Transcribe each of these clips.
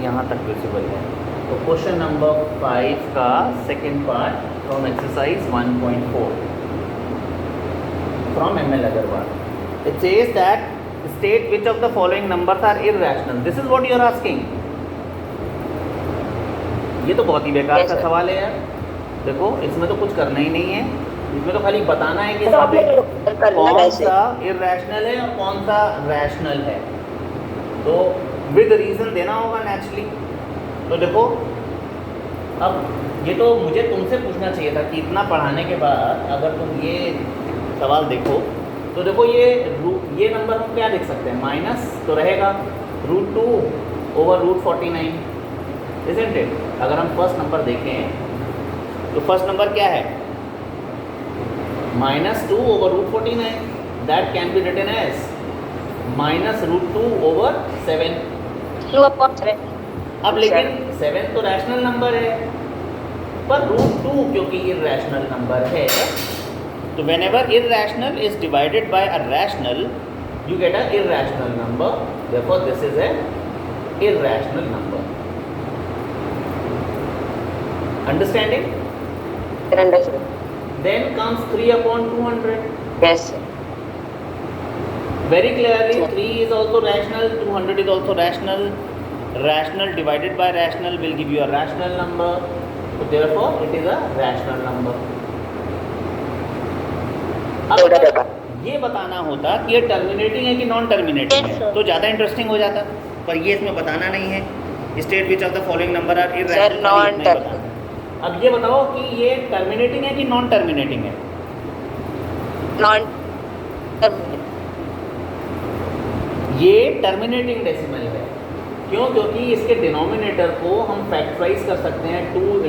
यहाँ तक विजिबल है। तो क्वेश्चन नंबर 5 का second part from exercise 1.4 from ML Agarwal. It says that state which of the following numbers are irrational. This is what you are asking. ये तो बहुत ही बेकार का सवाल है यार। देखो इसमें तो कुछ करना ही नहीं है, इसमें तो खाली बताना है कि कौन सा इर्रेशनल है और कौन सा रैशनल है। तो विद रीज़न देना होगा नेचुरली। तो देखो अब ये तो मुझे तुमसे पूछना चाहिए था कि इतना पढ़ाने के बाद अगर तुम ये सवाल देखो तो देखो ये नंबर हम क्या लिख सकते हैं, माइनस तो रहेगा √2 ओवर √49, इज़न्ट इट। अगर हम फर्स्ट नंबर देखें तो फर्स्ट नंबर क्या है, -2 over √49, that can be written as -√2 over 7। अब लेकिन 7 तो रैशनल नंबर है, पर √2 क्योंकि इर्रेशनल नंबर है, तो whenever irrational is divided by a rational, you get a irrational number. Therefore, this is a irrational number. Understanding? Understood. Then comes 3/200. Yes, sir. Very clearly, 3 is also rational, 200 is also rational. Rational divided by rational will give you a rational number. So therefore, it is a rational number. अब ये बताना होता कि ये terminating है कि non terminating है तो ज़्यादा इंटरेस्टिंग हो जाता, पर ये इसमें बताना नहीं है। State which of the following number are irrational. अब ये बताओ कि ये टर्मिनेटिंग है कि नॉन टर्मिनेटिंग है। नॉन ये टर्मिनेटिंग डेसिमल है। क्यों? क्योंकि इसके डिनोमिनेटर को हम फैक्टराइज कर सकते हैं 2 ×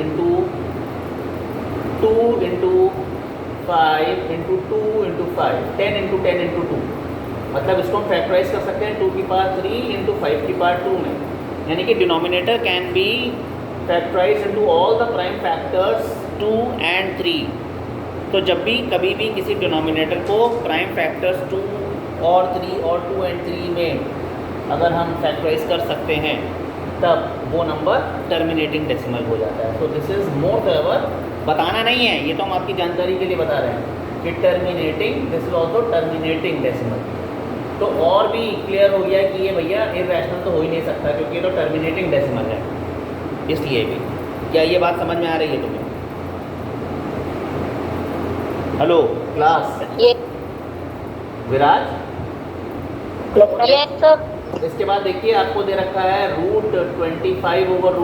5 × 2 × 5, 10 × 10 × 2, मतलब इसको हम फैक्टराइज कर सकते हैं 2 की पावर 3 × 5 की पावर 2 में। यानी कि denominator can be factorise into all the prime factors 2 and 3। तो जब भी कभी भी किसी डिनोमिनेटर को प्राइम फैक्टर्स 2 और 3 और 2 and 3 में अगर हम फैक्टराइज कर सकते हैं तब वो नंबर टर्मिनेटिंग डेसिमल हो जाता है। सो दिस इज़ मोर देवर, बताना नहीं है, ये तो हम आपकी जानकारी के लिए बता रहे हैं कि terminating, this is also terminating decimal. तो और भी क्लियर हो गया कि ये भैया इर्रेशनल तो हो ही नहीं सकता क्योंकि ये तो टर्मिनेटिंग डेसिमल है। इसलिए भी क्या ये बात समझ में आ रही है तुम्हें? हेलो क्लास, विराज। इसके बाद देखिए आपको दे रखा है √25 ओवर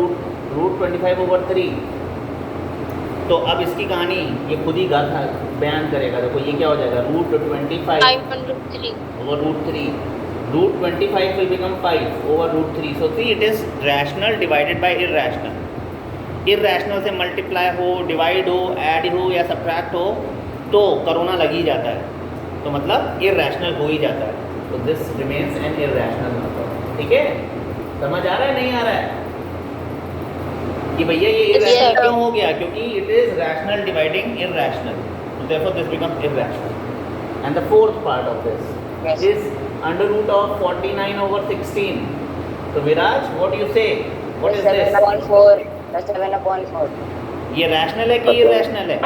√3। तो अब इसकी कहानी ये खुद ही गाथा बयान करेगा। देखो ये क्या हो जाएगा, √25 over √3, √25 will become 5 over √3. So see, it is rational divided by irrational. irrational से मल्टीप्लाई हो, डिवाइड हो, ऐड हो या सब्ट्रैक्ट हो तो करोना लग ही जाता है, तो मतलब irrational हो ही जाता है। तो this remains an irrational number. ठीक है, समझ आ रहा है नहीं आ रहा है कि भैया ये irrational क्यों हो गया? क्योंकि it is rational dividing irrational, so therefore this becomes irrational. And the fourth part of this is √ of 49 over 16. So Viraj, what do you say? What is this? 7/4. ये रैशनल है कि irrational है?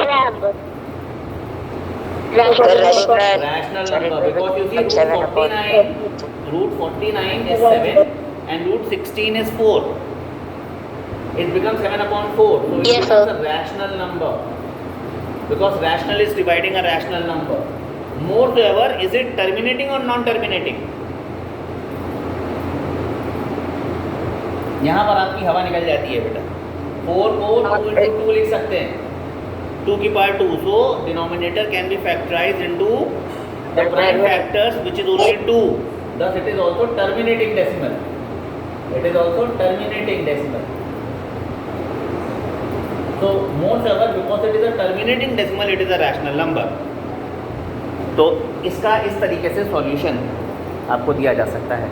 Rational number, because you see √49 is 7 and √16 is 4. It becomes 7/4. So it becomes a rational number because rational is dividing a rational number. Moreover, is it terminating or non-terminating? यहाँ पर आपकी हवा निकल जाती है बेटा। 4 को 2 × 2 लिख सकते हैं, 2 की power 2, so denominator can be factorized into the prime factors which is only 2. Thus it is also terminating decimal. It is also terminating decimal. So moreover, because it is a terminating decimal, it is a rational number. तो इसका इस तरीके से solution आपको दिया जा सकता है।